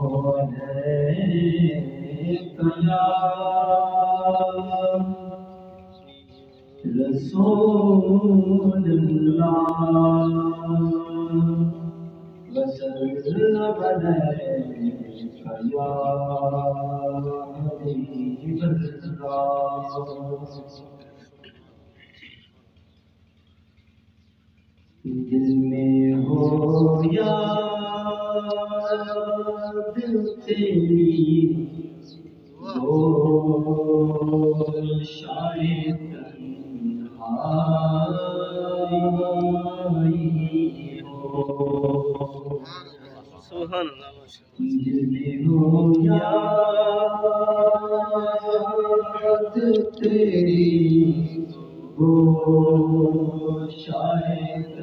عليك يا رسول الله وسلم عليك يا حبيب الله دل میں ہو یاد تیری وہ شاید تنہائی ہو دل میں ہو یاد تیری وہ شاید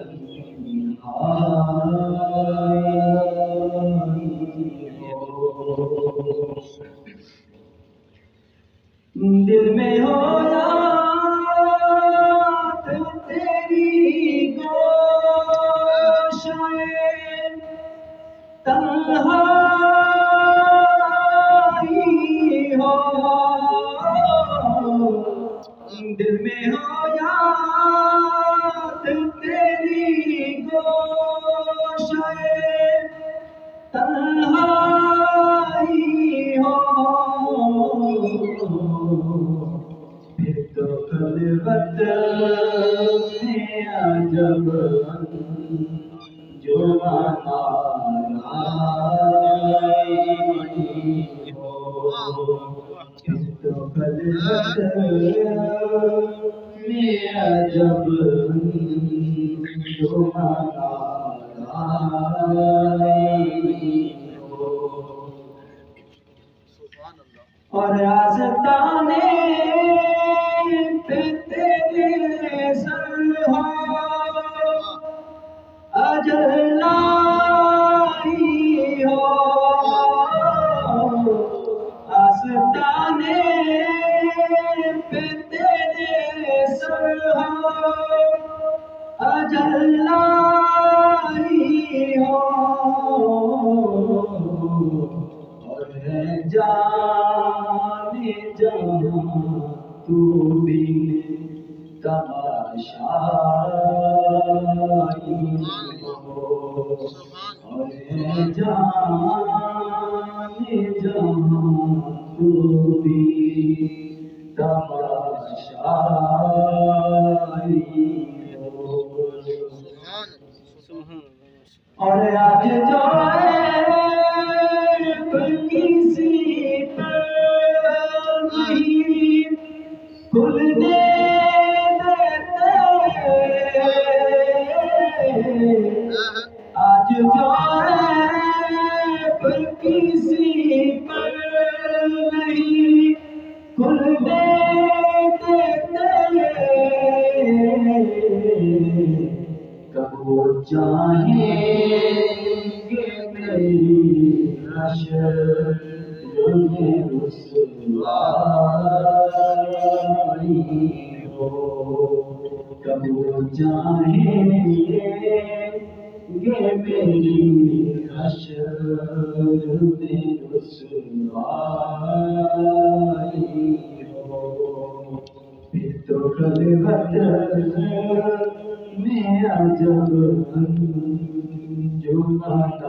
دل میں ہو یاد تیری گوشائے تنہائی ہو دل میں ہو یاد تیری گوشائے تنہائی ہو پھر تو خلوت میں عجب جو آئی ہو پھر تو خلوت میں عجب جو آئی ہو اور آستانے پہ تیرے سر ہو اجل لائی ہو آستانے پہ تیرے سر ہو اجل لائی ہو اور ہے جانے جہاں تو بھی تماشائی ہو اور ہے جانے جہاں تو بھی تماشائی ہو اور آج جو کسی پر نہیں کھلنے دیتے آج جو کسی پر نہیں کھلنے دیتے کب وہ چاہیں گے میری حشر میں رسوائی ہو کب وہ چاہیں گے میری حشر میں رسوائی ہو پھر تو خلوت میں عجب جو آئی